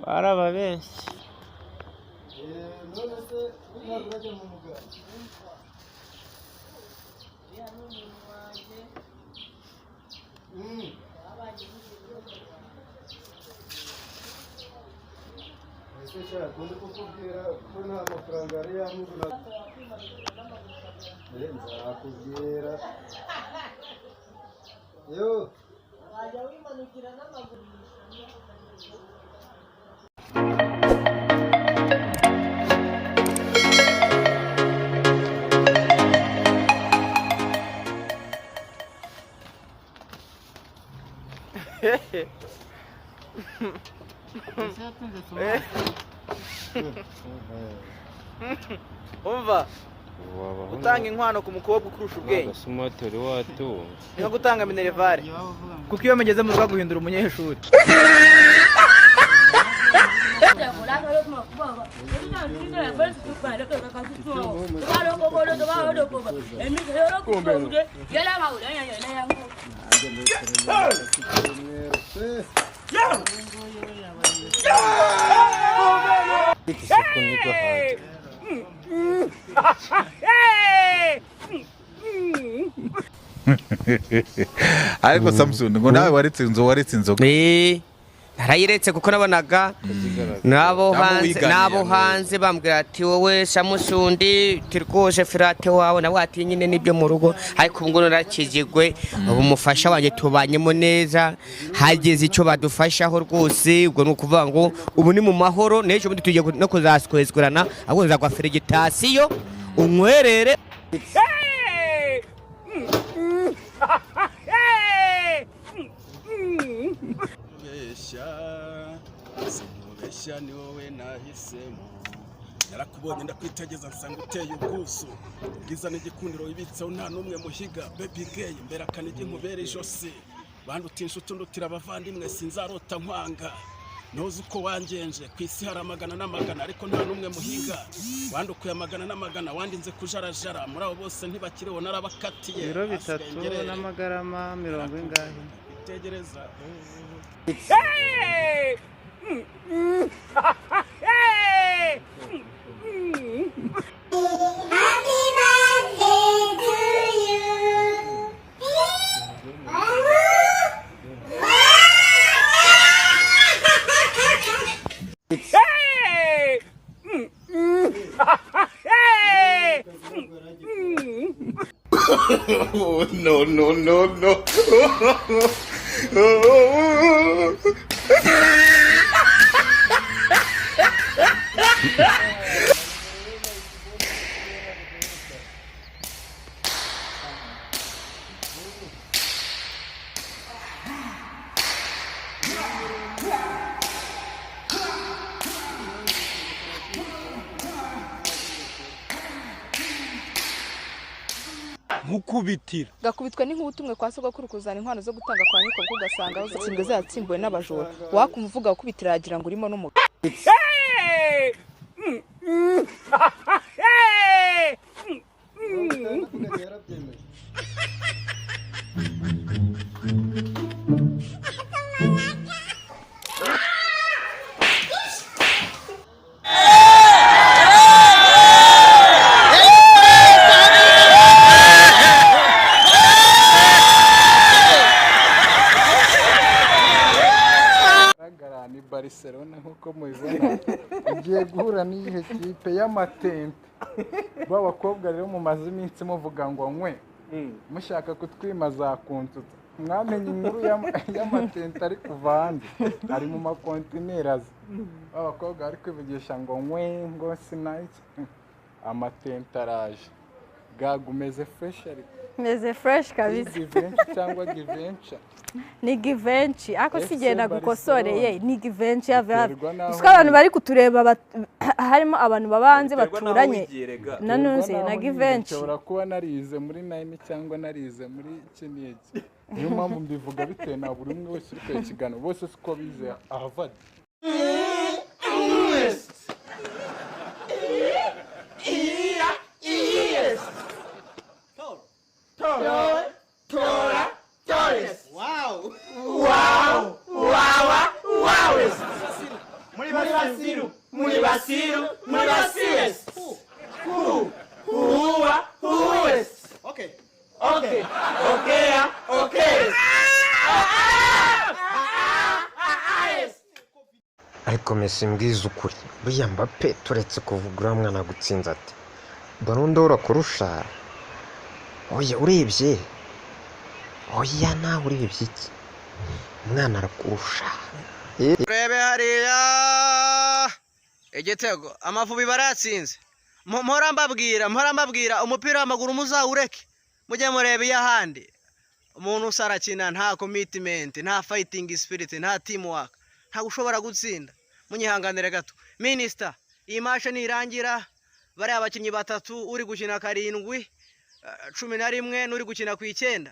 baraba benshi. Umva utanga inkwano ku mukobwa ukurusha ubwenge ni nko gutanga minerivare kuko iyo mugeze mu rugo guhindura umunyeshuri. ariko Samson ngo nawe waritse inzoga narayiretse kuko nabonaga nabo hanze bambwira ati wowe Samusundi turikoje firate wawe nawe ati nyine nibyo mu rugo ariko ubwo narakijigwe ubu mufasha wanjye tubanyemo neza hageze icyo badufashaho rwose ubwo ni ukuvuga ngo ubu ni mu mahoro n'ejo bundi tugiye no kuzaskwezkurana ahubwo nzagwa ferigitasiyo unkwerere. Sinkubeshya ni wowe nahisemo narakubonye ndakwitegereza nsanga uteye ubwuzu ubwiza n'igikundiro wibitseho nta n'umwe muhiga baby gay mbera kanigi nkubere ijosi bandutisha utundutira abavandimwe sinzarota nkwanga ntuzi uko wangenje ku isi hari amagana n'amagana ariko nta n'umwe muhiga wandukuye amagana n'amagana wandinze kujarajara muri abo bose ntibakiriho narabakatiye ibiro 3 n'amagarama 70 ingahe itegereza. Oh, no. Mukubitira gakubitwe n'inkutumwe kwa sogokuru kuzana inkwano zo gutanga kwa nyoko bwo gasanga aho zitsindwe zatsimbuwe n'abajura wakumva uvuga gukubitira yagira ngo urimo n'umugabo. Barcelona nkuko mubibona igiye guhura n'iyihe kipe y'amatente b'abakobwa rero mumaze iminsi muvuga ngo nkwe mushaka kutwima za kunzu mwamenye inkuru y'amatente ari kuva hanze ari mu makontineri b'abakobwa bari kwivugisha ngo nkwe ngo sinayiki amatente araje gagumeze fresh ariko meze fresh kabisa cyangwa giventure ni giventure ako sigenda gukosoreye ni giventure yave uska abantu bari kutureba harimo abantu babanze baturanye nanunze na giventure ushobora kuba narize muri 9 cyangwa narize muri kiniki niyo mpamvu mbivuga bitewe na buri umwe wese uri kwekigana bose siko bize Harvard. Wow. Murasiru, murasires. Who is? Okay. ariko Messi mbwiza ukuri buriya Mbappe turetse kuvugura mwana gutsinza ati Ballon d'Or kurusha oya urebye oya nawe urebye iki umwana arakurusha urebe hariya igitego Amavubi baratsinze mpora mbabwira umupira w'amaguru muzawureke mujye murebe y'ahandi umuntu usarakina nta commitment nta fighting spirit nta teamwork nta gushobora gutsinda munyihanganire gato minister iyi match nirangira bari abakinyi batatu uri gukina 7 11 n'uri gukina ku 9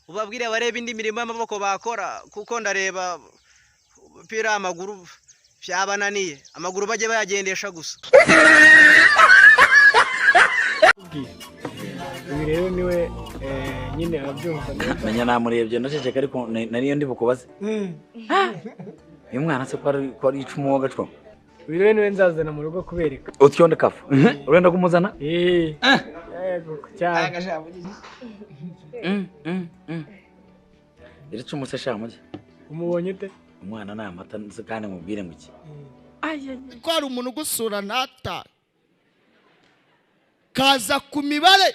ubabwire barebe indi mirimo y'amaboko bakora kuko ndareba umupira w'amaguru byabananiye amaguru bajye bayagendesha gusa ibi rero niwe nyine arabyumva menya namurebye ndaceceka ariko nariyo ndi bukubaze uyu mwana se ko ari icumu w'agacwa ibi rero niwe nzazana mu rugo kubereka utyonde kafu urenda kumuzana yego cyane iri cumu se shamuje umubonye ute umwana na amata kandi mubwire ngo iki ko ari umuntu gusura ntata kaza ku mibare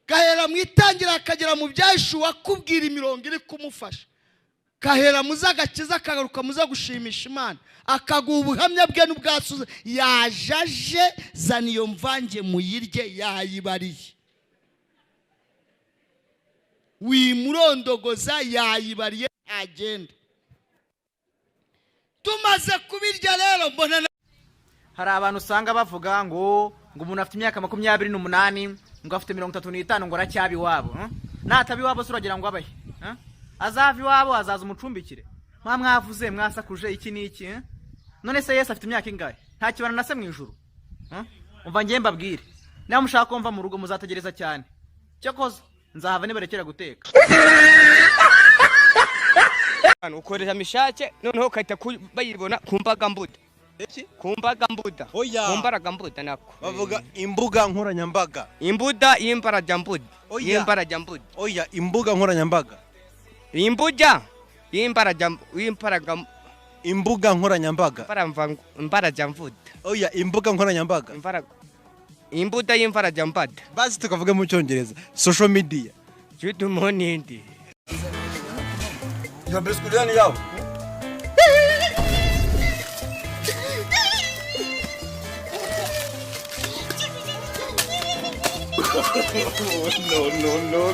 gahera mu itangira akagera mu byashu wakubwira imirongo iri kumufasha kahera muzagakiza kagaruka muza gushimisha Imana akaguha ubuhamya bwe n'ubwasuze yajaje zana iyo mvange muyirye yayibariye wimurondogoza yayibariye agenda tumaze kubirya rero mbona hari abantu usanga bavuga ngo umuntu afite imyaka 28 ngo afite 35 ngo aracyabi wabo natabi wabo suragira ngo abahe azavi wabo azaza umucumbikire mwavuze mwasakuje iki niki none se Yesu afite imyaka ingahe nta kibana na se mu ijuru umva ngiye mbabwire nawe mushaka kumva mu rugo muzategereza cyane cyakoze nzahava niberekera guteka ukoresha mishake noneho kahita bayibona kumbaga mbuda kumbaraga mbuda nako bavuga imbuga nkoranyambaga imbaraja mbuda oya imbuga nkoranyambaga imbuga nkoranyambaga imbaraja mbuda oya imbuga nkoranyambaga imbuda y'imbaraja mbada basi tukavuga mu cyongereza social media good morning yo biskuliani yao no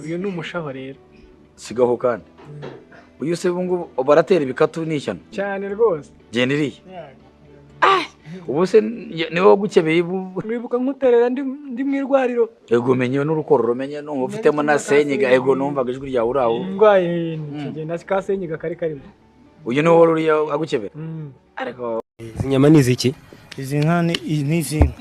uyu ni umushaho rero sigaho kandi uyu se bungu baratera ibikatu n'ishyano cyane rwose genda iriye ubu se niwe wagukebeye wibuka nkuterera ndi mu irwariro ego menye n'urukororo menye no ufitemo na senyiga ego numvaga ijwi ryawe uraho ndwaye kigenda ka senyiga kari karimo uyu niwe wari agukebera ariko izi nyama ni iziki izi nka ni izinka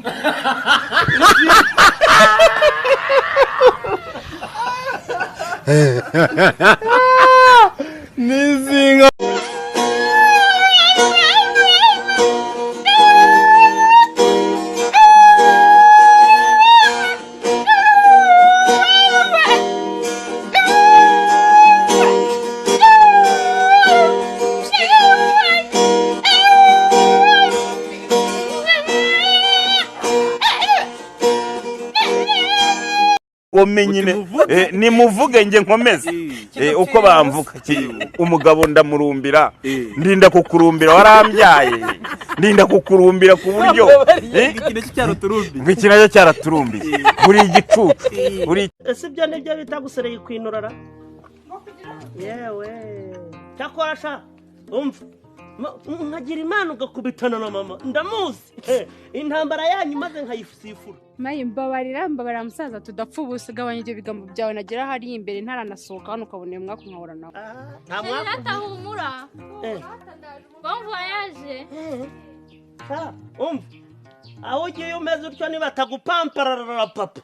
nizinga nyine nimuvuge nge nkomeze uko bamvuga umugabo ndamurumbira ndinda kukurumbira warambyaye ndinda kukurumbira ku buryo ikintu cyaraturumbiye buri igicucu ese ibyo nibyo bita gusereye kwinurara yewe cyakora sha umva nkagira imana ugakubitana na mama ndamuzi intambara yanyu maze nkayisifura mayi mbabarira musaza tudapfa ubusa gabanya ibyo bigambo byawe nagira hari imbere ntaranasohoka hano ukabona mwaka nkahora nawe nta mwaka atahumura bamva yaje umva aho ugiye umeze utyo niba atagupamparara papa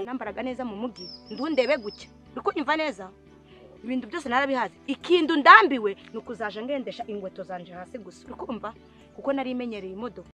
nambaraga neza mu mugi ndundebe gucya uko nyumva neza ibintu byose narabihaze ikintu ndambiwe nukuzaje ngendesha ingweto zanje hasi gusa ukumva kuko nari imenyereye imodoka